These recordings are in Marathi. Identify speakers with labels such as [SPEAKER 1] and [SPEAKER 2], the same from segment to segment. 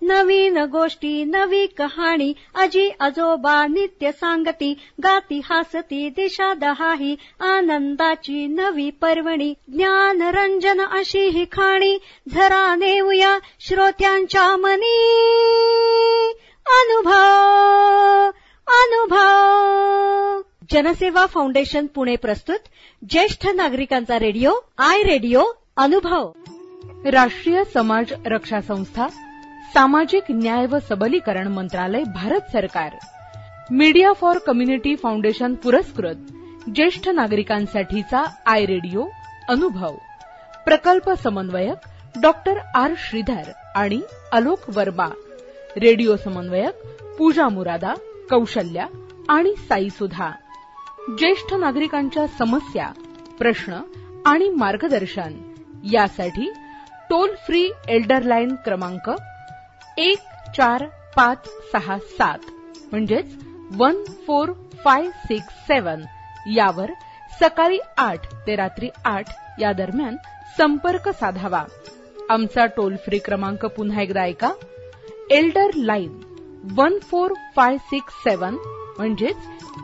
[SPEAKER 1] नवीन गोष्टी नवी कहाणी आजी आजोबा नित्य सांगती गाती हसती दिशा दहाही आनंदाची नवी पर्वणी ज्ञान रंजन अशी ही खाणी झरा नेऊया श्रोत्यांच्या मनी अनुभव अनुभव. जनसेवा फाउंडेशन पुणे प्रस्तुत ज्येष्ठ नागरिकांचा रेडिओ आय रेडिओ अनुभव.
[SPEAKER 2] राष्ट्रीय समाज रक्षा संस्था, सामाजिक न्याय व सबलीकरण मंत्रालय, भारत सरकार, मीडिया फॉर कम्युनिटी फाउंडेशन पुरस्कृत ज्येष्ठ नागरिकांसाठीचा आय रेडिओ अनुभव. प्रकल्प समन्वयक डॉक्टर आर श्रीधर आणि अलोक वर्मा. रेडिओ समन्वयक पूजा मुरादा, कौशल्या आणि साई सुधा. ज्येष्ठ नागरिकांच्या समस्या, प्रश्न आणि मार्गदर्शन यासाठी टोल फ्री एल्डर लाईन क्रमांक 14567 म्हणजेच 14567 यावर सकाळी 8 ते रात्री 8 या दरम्यान संपर्क साधावा. आमचा टोल फ्री क्रमांक पुन्हा एकदा ऐका. एल्डर लाईन 14567 म्हणजेच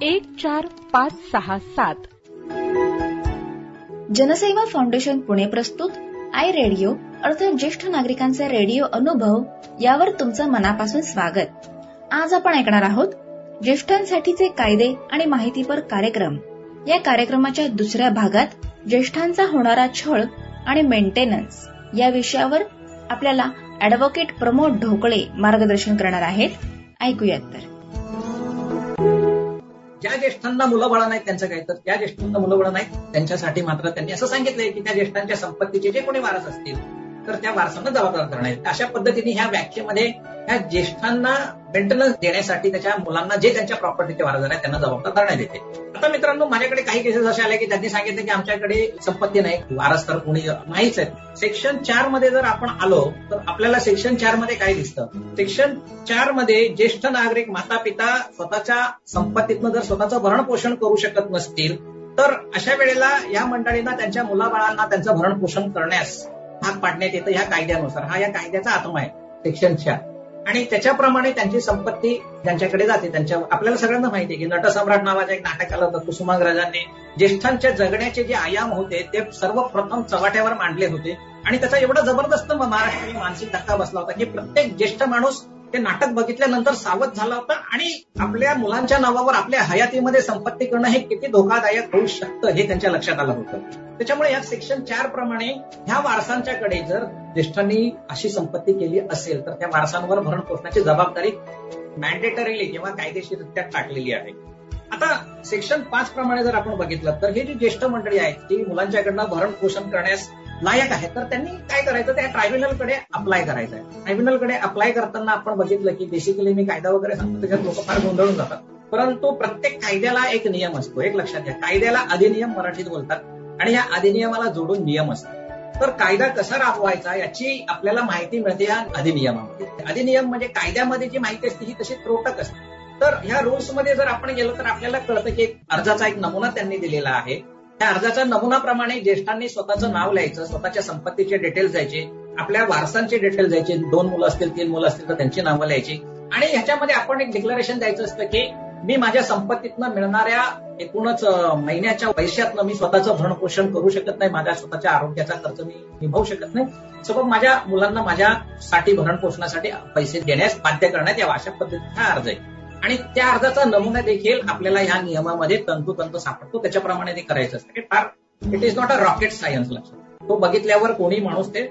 [SPEAKER 2] 14567.
[SPEAKER 3] जनसेवा फाउंडेशन पुणे प्रस्तुत आय रेडिओ अर्थात ज्येष्ठ नागरिकांचा रेडिओ अनुभव यावर तुमचं मनापासून स्वागत. आज आपण ऐकणार आहोत ज्येष्ठांसाठीचे कायदे आणि माहितीपर कार्यक्रम. या कार्यक्रमाच्या दुसऱ्या भागात ज्येष्ठांचा होणारा छळ आणि मेंटेनन्स या विषयावर आपल्याला अॅडव्होकेट प्रमोद ढोकळे मार्गदर्शन करणार आहेत. ऐकूयात तर.
[SPEAKER 4] ज्या ज्येष्ठांना मुलं बाळं नाहीत त्यांचं काय, तर त्या ज्येष्ठांना मुलं बाळं नाहीत त्यांच्यासाठी मात्र त्यांनी असं सांगितलंय की त्या ज्येष्ठांच्या संपत्तीचे जे कोणी वारस असतील तर त्या वारसांना जबाबदार करणार. अशा पद्धतीने ह्या व्याख्येमध्ये ह्या ज्येष्ठांना मेंटेनन्स देण्यासाठी त्याच्या मुलांना जे त्यांच्या प्रॉपर्टीचे वारसदार आहेत त्यांना जबाबदार करण्यात येते. आता मित्रांनो, माझ्याकडे काही केसेस असे आले की त्यांनी सांगितलं की आमच्याकडे संपत्ती नाही, वारस तर कोणी नाहीच आहे. सेक्शन 4 मध्ये जर आपण आलो तर आपल्याला सेक्शन 4 मध्ये काय दिसतं. सेक्शन 4 मध्ये ज्येष्ठ नागरिक माता पिता स्वतःच्या संपत्तीतनं जर स्वतःचं भरण पोषण करू शकत नसतील तर अशा वेळेला या मंडळींना त्यांच्या मुलाबाळांना त्यांचं भरण पोषण करण्यास भाग पाडण्यात येतं ह्या कायद्यानुसार. हा या कायद्याचा आत्मा आहे सेक्शन 4 आणि त्याच्याप्रमाणे त्यांची संपत्ती त्यांच्याकडे जाते. आपल्याला सगळ्यांना माहिती आहे की नटसम्राट नावाचं एक नाटक आलं होतं. कुसुमाग्रजांनी ज्येष्ठांच्या जगण्याचे जे आयाम होते ते सर्वप्रथम चव्हाट्यावर मांडले होते आणि त्याचा एवढा जबरदस्त महाराष्ट्राने मानसिक धक्का बसला होता की प्रत्येक ज्येष्ठ माणूस ते नाटक बघितल्यानंतर सावध झाला होता आणि आपल्या मुलांच्या नावावर आपल्या हयातीमध्ये संपत्ती करणं हे किती धोकादायक होऊ शकतं हे त्यांच्या लक्षात आलं होतं. त्याच्यामुळे या सेक्शन 4 प्रमाणे ह्या वारसांच्याकडे जर ज्येष्ठांनी अशी संपत्ती केली असेल तर त्या वारसांवर भरण पोषणाची जबाबदारी मॅन्डेटरीली किंवा कायदेशीररित्या टाकलेली आहे. आता सेक्शन 5 प्रमाणे जर आपण बघितलं तर हे जी ज्येष्ठ मंडळी आहेत ती मुलांच्याकडनं भरण पोषण करण्यास लायक आहे तर त्यांनी काय करायचं, त्या ट्रायब्युनलकडे अप्लाय करायचं आहे. ट्रायब्युनलकडे अप्लाय करताना आपण बघितलं की बेसिकली मी कायदा वगैरे सांगतो त्याच्यात लोक फार गोंधळून जातात, परंतु प्रत्येक कायद्याला एक नियम असतो. एक लक्षात घ्या, कायद्याला अधिनियम मराठीत बोलतात आणि या अधिनियमाला जोडून नियम असतात. तर कायदा कसा राबवायचा याची आपल्याला माहिती मिळते या अधिनियमामध्ये. अधिनियम म्हणजे कायद्यामध्ये जी माहिती असते ही तशी त्रोटक असते. तर ह्या रूल्समध्ये जर आपण गेलो तर आपल्याला कळतं की अर्जाचा एक नमुना त्यांनी दिलेला आहे. त्या अर्जाच्या नमुनाप्रमाणे ज्येष्ठांनी स्वतःचं नाव लिहायचं, स्वतःच्या संपत्तीचे डिटेल्स द्यायचे, आपल्या वारसांचे डिटेल्स द्यायचे. 2 मुलं असतील 3 मुलं असतील तर त्यांची नावं लिहायची आणि ह्याच्यामध्ये आपण एक डिक्लेरेशन द्यायचं असतं की मी माझ्या संपत्तीतनं मिळणाऱ्या एकूणच महिन्याच्या पैशातनं मी स्वतःचं भरण पोषण करू शकत नाही, माझ्या स्वतःच्या आरोग्याचा खर्च मी निभावू शकत नाही, सोबत माझ्या मुलांना माझ्यासाठी भरण पोषणासाठी पैसे देण्यास बाध्य करण्यात यावं अशा पद्धतीचा हा अर्ज आहे. आणि त्या अर्जाचा नमुना देखील आपल्याला ह्या नियमामध्ये तंतोतंत सापडतो. त्याच्याप्रमाणे ते करायचं असतं. Far it is not a rocket science. लक्षात तो बघितल्यावर कोणी माणूस ते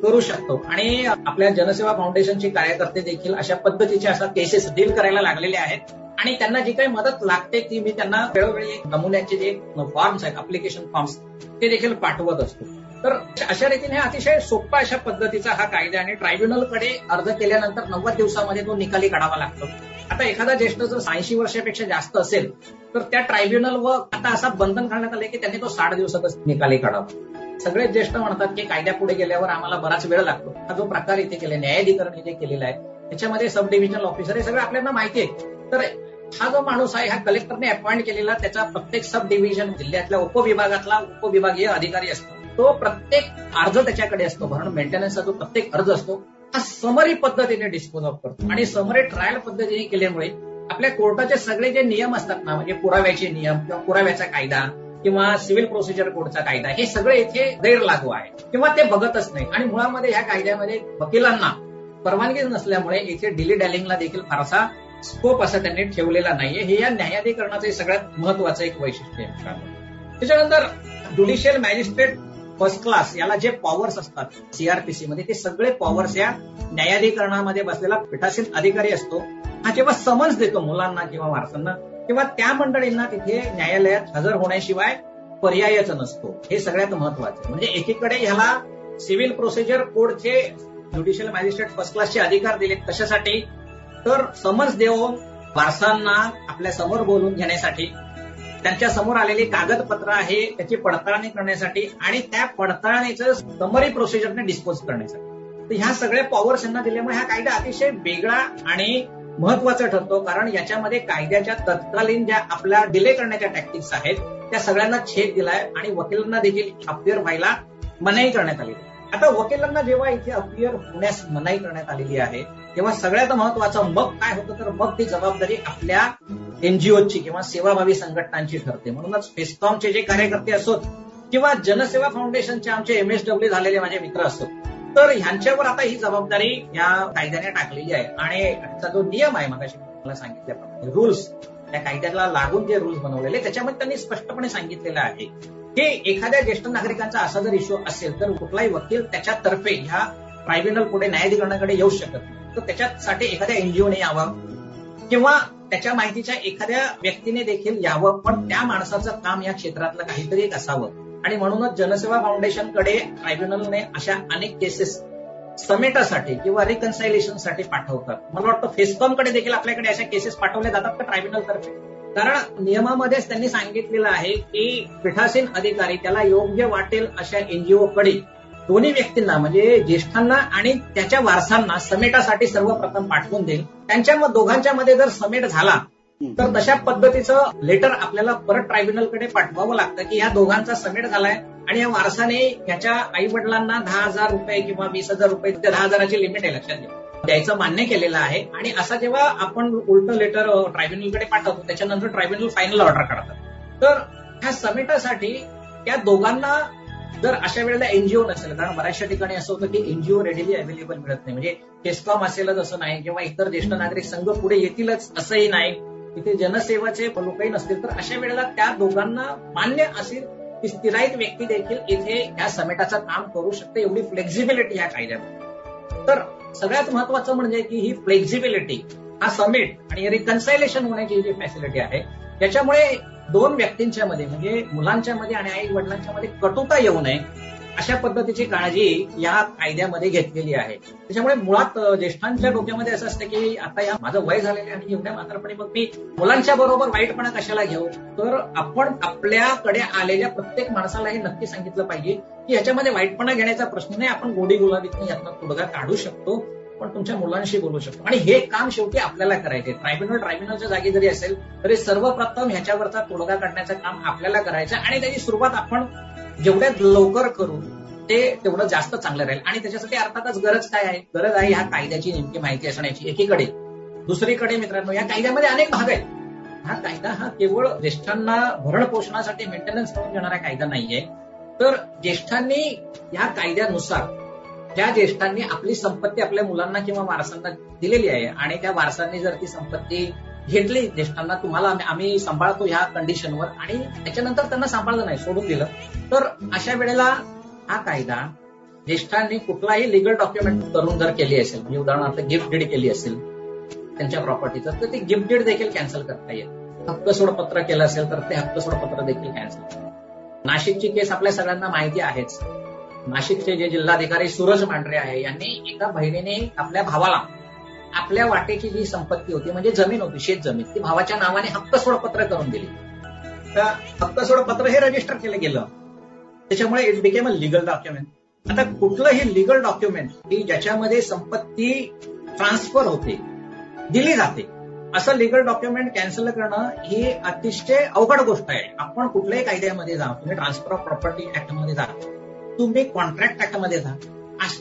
[SPEAKER 4] करू शकतो. आणि आपल्या जनसेवा फाउंडेशनचे कार्यकर्ते देखील अशा पद्धतीचे अशा केसेस डील करायला लागलेले आहेत आणि त्यांना जी काही मदत लागते ती मी त्यांना वेळोवेळी नमुन्याचे जे फॉर्म्स आहेत, अप्लिकेशन फॉर्म्स, ते देखील पाठवत असतो. तर अशा रीतीने अतिशय सोप्या अशा पद्धतीचा हा कायदा आणि ट्रायब्युनलकडे अर्ज केल्यानंतर 90 दिवसामध्ये तो निकाली काढावा लागतो. आता एखादा ज्येष्ठ जर 80 वर्षापेक्षा जास्त असेल तर त्या ट्रायब्युनल व आता असा बंधन घालण्यात आले की त्यांनी तो 60 दिवसातच निकाली काढावा. सगळे ज्येष्ठ म्हणतात की कायद्या पुढे गेल्यावर आम्हाला बराच वेळ लागतो. हा जो प्रकार इथे केला, न्यायाधिकरण इथे केलेला आहे त्याच्यामध्ये सब डिव्हिजनल ऑफिसर हे सगळं आपल्याला माहिती आहे. तर हा जो माणूस आहे हा कलेक्टरने अपॉइंट केलेला त्याचा प्रत्येक सब डिव्हिजन जिल्ह्यातल्या उपविभागातला उपविभागीय अधिकारी असतो. तो प्रत्येक अर्ज त्याच्याकडे असतो. भरण मेंटेनन्सचा जो प्रत्येक अर्ज असतो हा समरी पद्धतीने डिस्पोज ऑफ करतो. आणि समरी ट्रायल पद्धतीने केल्यामुळे आपल्या कोर्टाचे सगळे जे नियम असतात ना, म्हणजे पुराव्याचे नियम किंवा पुराव्याचा कायदा किंवा सिव्हिल प्रोसिजर कोडचा कायदा, हे सगळे इथे गैर लागू आहे किंवा ते बघतच नाही. आणि मुळामध्ये ह्या कायद्यामध्ये वकिलांना परवानगी नसल्यामुळे इथे डिली डॅलिंगला देखील फारसा स्कोप असा त्यांनी ठेवलेला नाहीये. हे या न्यायाधिकरणाचं सगळ्यात महत्वाचं एक वैशिष्ट्य आहे. त्याच्यानंतर ज्युडिशियल मॅजिस्ट्रेट फर्स्ट क्लास याला जे पॉवर्स असतात सीआरपीसी मध्ये, ते सगळे पॉवर्स या न्यायाधिकरणामध्ये बसलेला पीठासीन अधिकारी असतो. हा जेव्हा समन्स देतो मुलांना किंवा वारसांना किंवा त्या मंडळींना तिथे न्यायालयात हजर होण्याशिवाय पर्यायच नसतो. हे सगळ्यात महत्वाचं. म्हणजे एकीकडे ह्याला सिव्हिल प्रोसिजर कोडचे ज्युडिशियल मॅजिस्ट्रेट फर्स्ट क्लासचे अधिकार दिले. कशासाठी? तर समन्स देऊन वारसांना आपल्या समोर बोलून घेण्यासाठी, त्यांच्या समोर आलेली कागदपत्र आहे त्याची पडताळणी करण्यासाठी आणि त्या पडताळणीचं समरी प्रोसिजरने डिस्पोज करण्यासाठी. तर ह्या सगळ्या पॉवर्स यांना दिल्यामुळे हा कायदा अतिशय वेगळा आणि महत्वाचा ठरतो. कारण याच्यामध्ये कायद्याच्या तत्कालीन ज्या आपल्या डिले करण्याच्या टॅक्टिक्स आहेत त्या सगळ्यांना छेद दिलाय आणि वकिलांना देखील अपियर व्हायला मनाई करण्यात आली. आता वकिलांना जेव्हा इथे अपियर होण्यास मनाई करण्यात आलेली आहे तेव्हा सगळ्यात महत्वाचं मग काय होतं, तर मग ती जबाबदारी आपल्या एनजीओची किंवा सेवाभावी संघटनांची ठरते. म्हणूनच फेस्कॉमचे जे कार्यकर्ते असोत किंवा जनसेवा फाउंडेशनचे आमचे MSW झालेले माझे मित्र असोत, तर ह्यांच्यावर आता ही जबाबदारी या कायद्याने टाकलेली आहे. आणि त्याचा जो नियम आहे मगाशी मला सांगितल्याप्रमाणे रूल्स, त्या कायद्याला लागून जे रूल्स बनवलेले त्याच्यामध्ये त्यांनी स्पष्टपणे सांगितलेलं आहे की एखाद्या ज्येष्ठ नागरिकांचा असा जर इश्यू असेल तर कुठलाही वकील त्याच्यातर्फे ह्या ट्रायब्युनल पुढे न्यायाधिकरणाकडे येऊ शकत नाही. तर त्याच्यासाठी एखाद्या एनजीओने यावं किंवा त्याच्या माहितीच्या एखाद्या व्यक्तीने देखील यावं, पण त्या माणसाचं काम या क्षेत्रातलं काहीतरी एक असावं. आणि म्हणूनच जनसेवा फाउंडेशनकडे ट्रायब्युनलने अशा अनेक केसेस समेटासाठी किंवा रिकन्सायलेशनसाठी पाठवतात. मला वाटतं फेस्कॉमकडे देखील आपल्याकडे अशा केसेस पाठवल्या जातात का ट्रायब्युनलतर्फे? कारण नियमामध्येच त्यांनी सांगितलेलं आहे की पीठासीन अधिकारी त्याला योग्य वाटेल अशा एनजीओकडे दोन्ही व्यक्तींना म्हणजे ज्येष्ठांना आणि त्याच्या वारसांना समेटासाठी सर्वप्रथम पाठवून देईल. त्यांच्या दोघांच्या मध्ये जर समेट झाला तर तशा पद्धतीचं लेटर आपल्याला परत ट्रायब्युनलकडे पाठवावं लागतं की या दोघांचा समेट झालाय आणि या वारसाने याच्या आई वडिलांना 10,000 रुपये किंवा 20,000 रुपये, 10,000ची लिमिट आहे लक्षात घ्या, द्यायचं मान्य केलेलं आहे. आणि असा जेव्हा आपण उलट लेटर ट्रायब्युनलकडे पाठवतो त्याच्यानंतर ट्रायब्युनल फायनल ऑर्डर काढतात. तर ह्या समेटासाठी त्या दोघांना जर अशा वेळेला एनजीओ नसेल, कारण बऱ्याचशा ठिकाणी असं होतं की एनजीओ रेडिली अवेलेबल मिळत नाही, म्हणजे फेस्कॉम असेलच असं नाही किंवा इतर ज्येष्ठ नागरिक संघ पुढे येतीलच असंही नाही, तिथे जनसेवाचे लोकही नसतील. तर अशा वेळेला त्या दोघांना मान्य असेल की स्थिराईत व्यक्ती देखील इथे या समेटाचं काम करू शकते, एवढी फ्लेक्झिबिलिटी ह्या कायद्यामध्ये. तर सगळ्यात महत्वाचं म्हणजे की ही फ्लेक्झिबिलिटी, हा समेट आणि रिकन्सायलेशन होण्याची जी फॅसिलिटी आहे त्याच्यामुळे दोन व्यक्तींच्या मध्ये म्हणजे मुलांच्या मध्ये आणि आई वडिलांच्या मध्ये कटुता येऊ नये अशा पद्धतीची काळजी या कायद्यामध्ये घेतलेली आहे. त्याच्यामुळे मुळात ज्येष्ठांच्या डोक्यामध्ये असं असतं की आता या माझं वय झालेलं आहे आणि एवढ्या म्हातारपणी मग मी मुलांच्या बरोबर वाईटपणा कशाला घेऊ. तर आपण आपल्याकडे आलेल्या प्रत्येक माणसाला हे नक्की सांगितलं पाहिजे की ह्याच्यामध्ये वाईटपणा घेण्याचा प्रश्न नाही, आपण गोडी गुलाबीतून यातनं तोडगा काढू शकतो, पण तुमच्या मुलांशी बोलू शकतो. आणि हे काम शेवटी आपल्याला करायचे. ट्रायब्युनलच्या जागी जरी असेल तरी सर्वप्रथम ह्याच्यावरचा तोडगा काढण्याचं काम आपल्याला करायचं आणि त्याची सुरुवात आपण जेवढ्या लवकर करू ते तेवढं जास्त चांगलं राहील. आणि त्याच्यासाठी अर्थातच गरज काय आहे, गरज आहे ह्या कायद्याची नेमकी माहिती असण्याची एकीकडे. दुसरीकडे मित्रांनो या कायद्यामध्ये अनेक भाग आहेत. हा कायदा हा केवळ ज्येष्ठांना भरण पोषणासाठी मेंटेनन्स करून देणारा कायदा नाहीये, तर ज्येष्ठांनी या कायद्यानुसार ज्या ज्येष्ठांनी आपली संपत्ती आपल्या मुलांना किंवा वारसांना दिलेली आहे आणि त्या वारसांनी जर ती संपत्ती घेतली ज्येष्ठांना, तुम्हाला आम्ही सांभाळतो ह्या कंडिशनवर, आणि त्याच्यानंतर त्यांना सांभाळलं नाही, सोडून दिलं, तर अशा वेळेला हा कायदा ज्येष्ठांनी कुठलाही लिगल डॉक्युमेंट करून जर केली असेल, म्हणजे उदाहरणार्थ गिफ्ट डीड केली असेल त्यांच्या प्रॉपर्टीचं, तर ते गिफ्ट डीड देखील कॅन्सल करता येईल. हक्क सोडपत्र केलं असेल तर ते हक्क सोडपत्र देखील कॅन्सल. नाशिकची केस आपल्या सगळ्यांना माहिती आहेच. नाशिकचे जे जिल्हाधिकारी सूरज मांढरे आहे यांनी एका बहिणीने आपल्या भावाला आपल्या वाटेची जी संपत्ती होती म्हणजे जमीन होती, शेत जमीन, ती भावाच्या नावाने हक्क सोडपत्र करून दिली. तर हक्क सोडपत्र हे रजिस्टर केलं गेलं, त्याच्यामुळे it became a legal document. आता कुठलंही लिगल डॉक्युमेंट की ज्याच्यामध्ये संपत्ती ट्रान्सफर होते, दिली जाते, असं लिगल डॉक्युमेंट कॅन्सल करणं ही अतिशय अवघड गोष्ट आहे. आपण कुठल्याही कायद्यामध्ये जा, तुम्ही ट्रान्सफर ऑफ प्रॉपर्टी ऍक्टमध्ये जा, तुम्ही कॉन्ट्रॅक्ट ऍक्टमध्ये जा,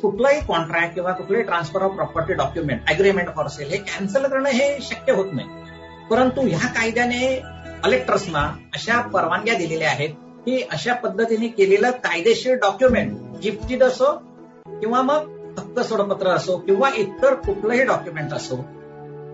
[SPEAKER 4] कुठलंही कॉन्ट्रॅक्ट किंवा कुठलंही transfer of property document agreement for sale हे कॅन्सल करणं हे शक्य होत नाही. परंतु ह्या कायद्याने कलेक्टर्सना अशा परवानग्या दिलेल्या आहेत की अशा पद्धतीने केलेलं कायदेशीर डॉक्युमेंट गिफ्टेड असो किंवा मग हक्क सोडपत्र असो किंवा इतर कुठलंही डॉक्युमेंट असो,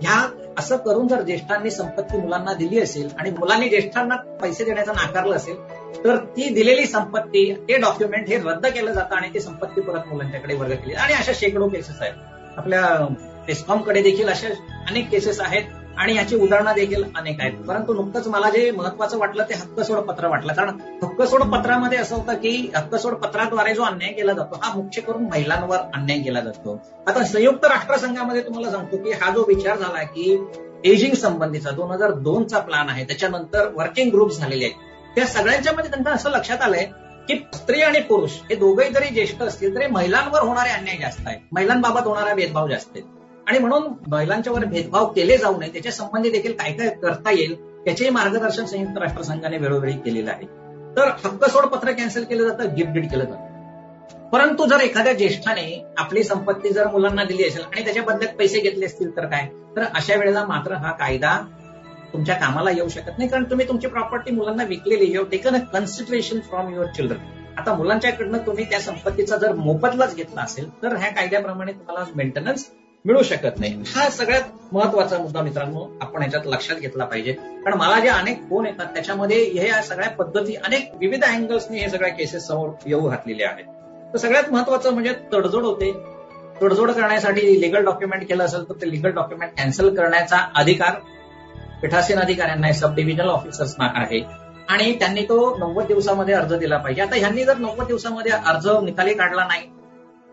[SPEAKER 4] ह्या असं करून जर ज्येष्ठांनी संपत्ती मुलांना दिली असेल आणि मुलांनी ज्येष्ठांना पैसे देण्याचं नाकारलं असेल तर ती दिलेली संपत्ती, ते डॉक्युमेंट हे रद्द केलं जातं आणि ती संपत्ती परत मुलांच्याकडे वर्ग केली. आणि अशा शेकडो केसेस आहेत. आपल्या टेस्कॉमकडे देखील अशा अनेक केसेस आहेत आणि याची उदाहरणं देखील अनेक आहेत. परंतु नुकतंच मला जे महत्वाचं वाटलं ते हक्कसोड पत्र वाटलं. कारण हक्कसोड पत्रामध्ये असं होतं की हक्कसोड पत्राद्वारे जो अन्याय केला जातो हा मुख्य करून महिलांवर अन्याय केला जातो. आता संयुक्त राष्ट्रसंघामध्ये तुम्हाला सांगतो की हा जो विचार झाला की एजिंग संबंधीचा 2002चा प्लॅन आहे, त्याच्यानंतर वर्किंग ग्रुप झालेले आहेत, त्या सगळ्यांच्या मध्ये त्यांना असं लक्षात आलंय की स्त्री आणि पुरुष हे दोघेही जरी ज्येष्ठ असतील तरी महिलांवर होणारे अन्याय जास्त आहे, महिलांबाबत होणारा भेदभाव जास्त आहे. आणि म्हणून महिलांच्यावर भेदभाव केले जाऊ नये त्याच्या संबंधी देखील काय काय करता येईल त्याचे मार्गदर्शन संयुक्त राष्ट्रसंघाने वेळोवेळी केलेलं आहे. तर हक्कसोड पत्र कॅन्सल केलं जातं, गिफ्ट डीड केलं जातं. परंतु जर एखाद्या ज्येष्ठाने आपली संपत्ती जर मुलांना दिली असेल आणि त्याच्या बदल्यात पैसे घेतले असतील तर काय, तर अशा वेळेला मात्र हा कायदा तुमच्या कामाला येऊ शकत नाही. कारण तुम्ही तुमची प्रॉपर्टी मुलांना विकलेली, you have taken a consideration from your children. आता मुलांच्याकडनं तुम्ही त्या संपत्तीचा जर मोबदलाच घेतला असेल तर ह्या कायद्याप्रमाणे तुम्हाला मेंटेनन्स मिळू शकत नाही. हा सगळ्यात महत्वाचा मुद्दा मित्रांनो आपण याच्यात लक्षात घेतला पाहिजे. कारण मला जे अनेक फोन येतात त्याच्यामध्ये हे सगळ्या पद्धती अनेक विविध अँगल्सनी हे सगळ्या केसेस समोर येऊ घातलेले आहेत. तर सगळ्यात महत्वाचं म्हणजे तडजोड होते. तडजोड करण्यासाठी लिगल डॉक्युमेंट केलं असेल तर ते लिगल डॉक्युमेंट कॅन्सल करण्याचा अधिकार पीठासीन अधिकाऱ्यांना, सब डिव्हिजनल ऑफिसर्सना आहे आणि त्यांनी तो 90 दिवसामध्ये अर्ज दिला पाहिजे. आता ह्यांनी जर 90 दिवसामध्ये अर्ज निकाली काढला नाही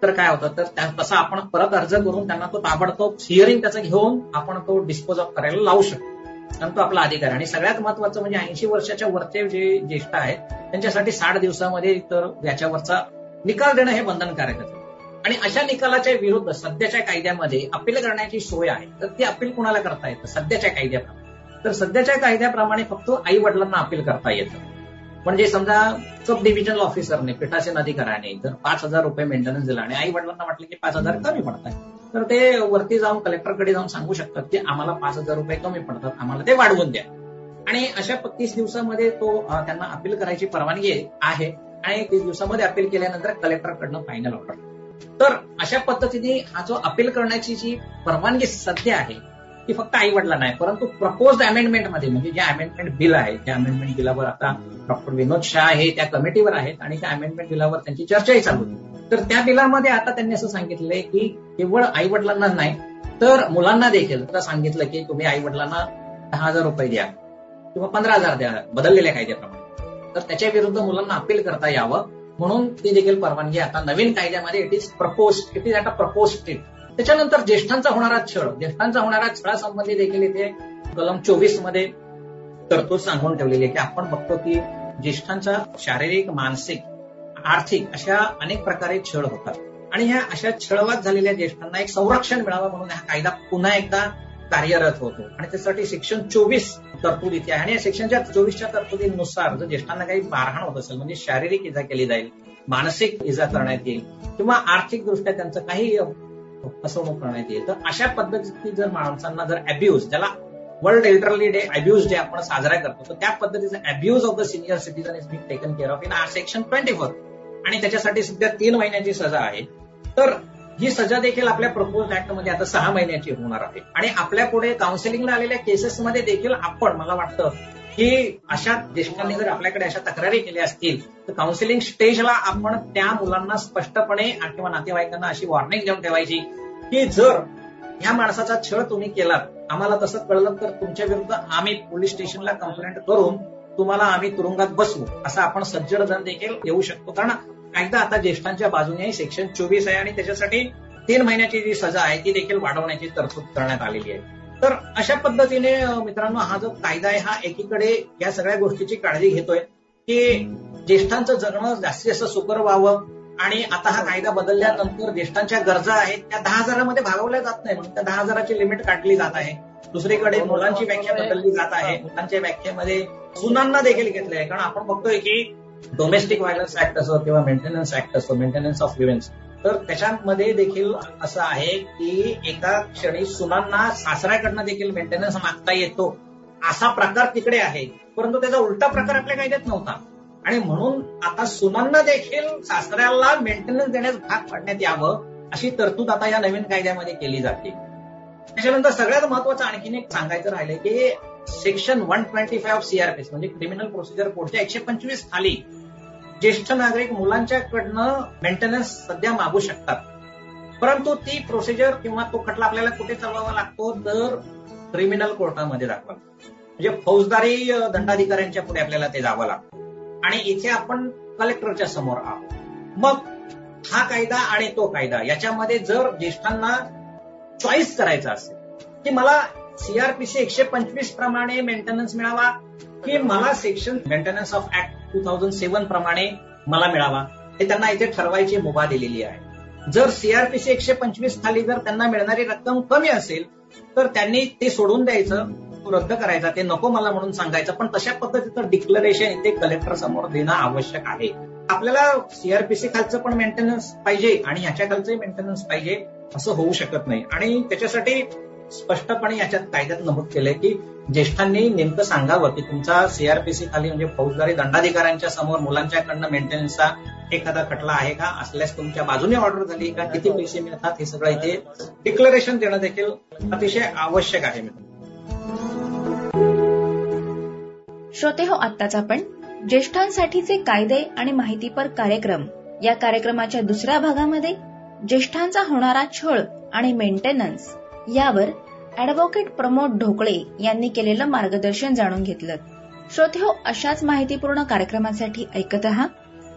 [SPEAKER 4] तर काय होतं, तर तसा आपण परत अर्ज करून त्यांना तो ताबडतोब हिअरिंग त्याचं घेऊन आपण तो डिस्पोज ऑफ करायला लावू शकतो आणि तो आपला अधिकार. आणि सगळ्यात महत्वाचं म्हणजे 80 वर्षाच्या वरचे जे ज्येष्ठ आहेत त्यांच्यासाठी 60 दिवसामध्ये तर याच्यावरचा निकाल देणं हे बंधनकारक आहे. आणि अशा निकालाच्या विरुद्ध सध्याच्या कायद्यामध्ये अपील करण्याची सोय आहे. तर ती अपील कुणाला करता येतं सध्याच्या कायद्याप्रमाणे, तर सध्याच्या कायद्याप्रमाणे फक्त आई वडिलांना अपील करता येतं. म्हणजे समजा सब डिव्हिजनल ऑफिसरने, पीठासीन अधिकाऱ्याने जर 5,000 रुपये मेंटेनन्स दिला आणि आई वडिलांना म्हटलं की 5,000 कमी पडतात, तर ते वरती जाऊन कलेक्टरकडे जाऊन सांगू शकतात की आम्हाला 5,000 रुपये कमी पडतात, आम्हाला ते वाढवून द्या. आणि अशा 30 दिवसामध्ये तो त्यांना अपील करायची परवानगी आहे आणि 30 दिवसामध्ये अपील केल्यानंतर कलेक्टरकडनं फायनल ऑर्डर. तर अशा पद्धतीने हा जो अपील करण्याची जी परवानगी सध्या आहे ती फक्त आई वडिलांना आहे. परंतु प्रपोज्ड अमेंडमेंटमध्ये म्हणजे जे अमेंडमेंट बिल आहे त्या अमेंडमेंट बिलावर आता डॉक्टर विनोद शाह हे त्या कमिटीवर आहेत आणि त्या अमेंडमेंट बिलावर त्यांची चर्चाही चालू होती. तर त्या बिलामध्ये आता त्यांनी असं सांगितलंय की केवळ आई वडिलांना नाही तर मुलांना देखील सांगितलं की तुम्ही आई वडिलांना 10,000 रुपये द्या किंवा 15,000 द्या बदललेल्या कायद्याप्रमाणे, तर त्याच्या विरुद्ध मुलांना अपील करता यावं म्हणून ती देखील परवानगी आता नवीन कायद्यामध्ये it is at a propose state. त्याच्यानंतर ज्येष्ठांचा होणारा छळासंबंधी देखील इथे कलम 24 मध्ये तरतूद सांगून ठेवलेली आहे की आपण बघतो की ज्येष्ठांचा शारीरिक, मानसिक, आर्थिक अशा अनेक प्रकारे छळ होतात आणि ह्या अशा छळवाद झालेल्या ज्येष्ठांना एक संरक्षण मिळावं म्हणून हा कायदा पुन्हा एकदा कार्यरत होतो आणि त्यासाठी सेक्शन 24 तरतूद इथे आहे. आणि या सेक्शनच्या 24च्या तरतुदीनुसार जर ज्येष्ठांना काही मारहाण होत असेल म्हणजे शारीरिक इजा केली जाईल, मानसिक इजा करण्यात येईल किंवा आर्थिक दृष्ट्या त्यांचं काही फसवणूक करण्यात येईल, तर अशा पद्धतीची जर माणसांना जर अब्यूज, ज्याला world elderly day abuse day आपण साजरा करतो, तर त्या पद्धतीचा abuse of the senior citizen is being taken care of in section 24 आणि त्याच्यासाठी सध्या 3 महिन्याची सजा आहे. तर ही सजा देखील आपल्या प्रपोज ऍक्टमध्ये आता 6 महिन्याची होणार आहे. आणि आपल्या पुढे काउन्सिलिंगला आलेल्या केसेसमध्ये देखील आपण, मला वाटतं की अशा ज्येष्ठांनी जर आपल्याकडे अशा तक्रारी केल्या असतील तर काउन्सिलिंग स्टेजला आपण त्या मुलांना स्पष्टपणे किंवा नातेवाईकांना अशी वॉर्निंग देऊन ठेवायची की जर ह्या माणसाचा छळ तुम्ही केलात, आम्हाला तसं कळलं तर तुमच्या विरुद्ध आम्ही पोलीस स्टेशनला कंप्लेंट करून तुम्हाला आम्ही तुरुंगात बसवू, असं आपण सज्जड जण देखील येऊ शकतो. कारण कायदा आता ज्येष्ठांच्या बाजूने सेक्शन 24 आहे आणि त्याच्यासाठी 3 महिन्याची जी सजा आहे ती देखील वाढवण्याची तरतूद करण्यात आलेली आहे. तर अशा पद्धतीने मित्रांनो हा जो कायदा आहे हा एकीकडे या सगळ्या गोष्टीची काळजी घेतोय की ज्येष्ठांचं जगणं जास्तीत जास्त सुकर व्हावं आणि आता हा कायदा बदलल्यानंतर ज्येष्ठांच्या गरजा आहेत त्या 10,000 मध्ये भागवल्या जात नाही म्हणून त्या 10,000ची लिमिट काढली जात आहे. दुसरीकडे मुलांची व्याख्या बदलली जात आहे, मुलांच्या व्याख्येमध्ये सुनांना देखील घेतलं आहे. कारण आपण बघतोय की डोमेस्टिक व्हायलन्स ऍक्ट असो किंवा मेंटेनन्स ऍक्ट असो, मेंटेनन्स ऑफ लिव्हन्स, तर त्याच्यामध्ये देखील असं आहे की एका क्षणी सुनांना सासऱ्याकडनं देखील मेंटेनन्स मागता येतो असा प्रकार तिकडे आहे, परंतु त्याचा उलटा प्रकार आपल्या कायद्यात नव्हता. आणि म्हणून आता सुनांना देखील सासऱ्याला मेंटेनन्स देण्यास भाग पाडण्यात यावं अशी तरतूद आता या नवीन कायद्यामध्ये केली जाते. त्याच्यानंतर सगळ्यात महत्वाचं आणखीन एक सांगायचं राहिलंय की सेक्शन 125 ऑफ सीआरपीसी म्हणजे क्रिमिनल प्रोसिजर कोडच्या 125 खाली ज्येष्ठ नागरिक मुलांच्याकडनं मेंटेनन्स सध्या मागू शकतात, परंतु ती प्रोसिजर किंवा तो खटला आपल्याला कुठे चालवावा लागतो तर क्रिमिनल कोर्टामध्ये दाखवा, म्हणजे फौजदारी दंडाधिकाऱ्यांच्या पुढे आपल्याला ते जावं लागतं. आणि इथे आपण कलेक्टरच्या समोर आहोत. मग हा कायदा आणि तो कायदा याच्यामध्ये जर ज्येष्ठांना चॉईस करायचा असेल की मला सीआरपीसी 125 प्रमाणे मेंटेनन्स मिळावा की मला सेक्शन मेंटेनन्स ऑफ ऍक्ट 2007 प्रमाणे मला मिळावा, हे त्यांना इथे ठरवायची मुभा दिलेली आहे. जर सीआरपीसी 125 खाली जर त्यांना मिळणारी रक्कम कमी असेल तर त्यांनी ते सोडून द्यायचं, तो रद्द करायचा, ते नको मला म्हणून सांगायचं. पण तशा पद्धतीचं डिक्लेरेशन इथे कलेक्टर समोर देणं आवश्यक आहे. आपल्याला सीआरपीसी खालचं पण मेंटेनन्स पाहिजे आणि ह्याच्या खालचंही मेंटेनन्स पाहिजे असं होऊ शकत नाही. आणि त्याच्यासाठी स्पष्टपणे याच्यात कायद्यात नमूद केलंय की ज्येष्ठांनी नेमकं सांगावं की तुमचा सीआरपीसी खाली म्हणजे फौजदारी दंडाधिकाऱ्यांच्या समोर मुलांच्याकडनं मेंटेनन्सचा एखादा खटला आहे का, असल्यास तुमच्या बाजूने ऑर्डर झाली का, किती पैसे मिळतात, हे सगळं इथे डिक्लेरेशन देणं देखील अतिशय आवश्यक आहे.
[SPEAKER 3] श्रोते हो, आत्ताच आपण ज्येष्ठांसाठीचे कायदे आणि माहितीपर कार्यक्रम या कार्यक्रमाच्या दुसऱ्या भागामध्ये ज्येष्ठांचा होणारा छळ आणि मेंटेनन्स यावर ऍडव्होकेट प्रमोद ढोकळे यांनी केलेलं मार्गदर्शन जाणून घेतलं. श्रोते हो, अशाच माहितीपूर्ण कार्यक्रमासाठी ऐकत आहात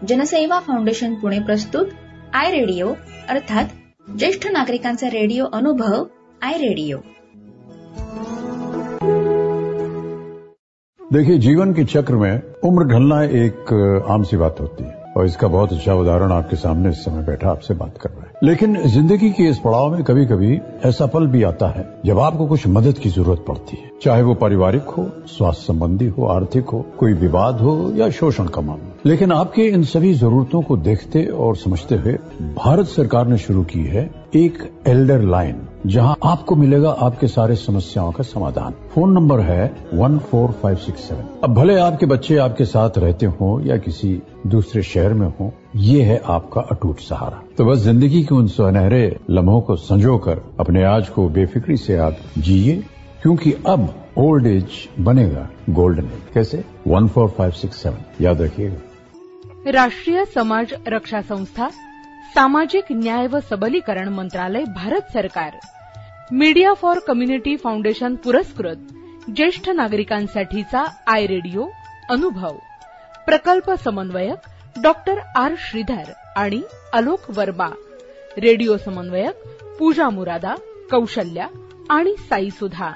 [SPEAKER 3] जनसेवा फाउंडेशन पुणे प्रस्तुत आय रेडिओ, अर्थात ज्येष्ठ नागरिकांचा रेडिओ अनुभव आय रेडिओ.
[SPEAKER 5] देखिए, जीवन के चक्र में उम्र ढलना एक आम सी बात होती है और इसका बहुत अच्छा उदाहरण आपके सामने इस समय बैठा आपसे बात कर रहा है. लेकिन जिंदगी के इस पड़ाव में कभी कभी ऐसा पल भी आता है जब आपको कुछ मदद की जरूरत पड़ती है, चाहे वो पारिवारिक हो, स्वास्थ्य संबंधी हो, आर्थिक हो, कोई विवाद हो या शोषण का मामला. लेकिन आपके इन सभी जरूरतों को देखते और समझते हुए भारत सरकार ने शुरू की है एक एल्डर लाइन, जहां आपको मिलेगा आपके सारे समस्याओं का समाधान. फोन नंबर है 14567. अब भले आपके बच्चे आपके साथ रहते हो या किसी दूसरे शहर में हो, ये है आपका अटूट सहारा. तो बस जिंदगी के उन सुनहरे लम्हों को संजोकर अपने आज को बेफिक्री से आप जिए, क्योंकि अब ओल्ड एज बनेगा गोल्डन एज. कैसे? 14567 याद रखिएगा.
[SPEAKER 2] राष्ट्रीय समाज रक्षा संस्था, सामाजिक न्याय व सबलीकरण मंत्रालय, भारत सरकार, मीडिया फॉर कम्युनिटी फाउंडेशन पुरस्कृत ज्येष्ठ नागरिकांसाठीचा आय रेडिओ अनुभव, प्रकल्प समन्वयक डॉक्टर आर श्रीधर आणि अलोक वर्मा, रेडिओ समन्वयक पूजा मुरादा, कौशल्या आणि साई सुधा.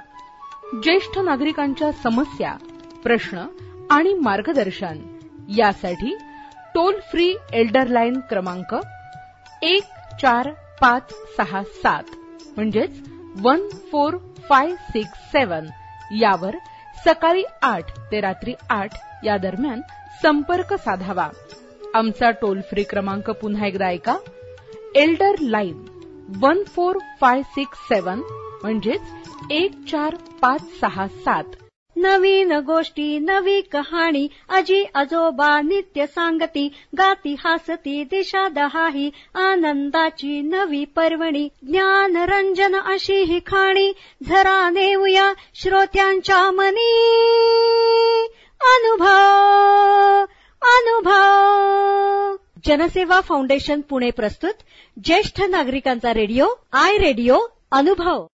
[SPEAKER 2] ज्येष्ठ नागरिकांच्या समस्या, प्रश्न आणि मार्गदर्शन यासाठी टोल फ्री एल्डर लाईन क्रमांक 14567 म्हणजेच 14567 यावर सकाळी 8 ते रात्री 8 या दरम्यान संपर्क साधावा. आमचा टोल फ्री क्रमांक पुन्हा एकदा ऐका, एल्डर लाईन 14567 म्हणजेच 14567.
[SPEAKER 1] नवीन गोष्टी नवी कहाणी आजी आजोबा नित्य सांगती, गाती हासती दिशा दहाही, आनंदाची नवी पर्वणी, ज्ञान रंजन अशी ही खाणी, झरा नेऊया श्रोत्यांच्या मनी, अनुभव अनुभव. जनसेवा फाउंडेशन पुणे प्रस्तुत ज्येष्ठ नागरिकांचा रेडिओ आय रेडिओ अनुभव.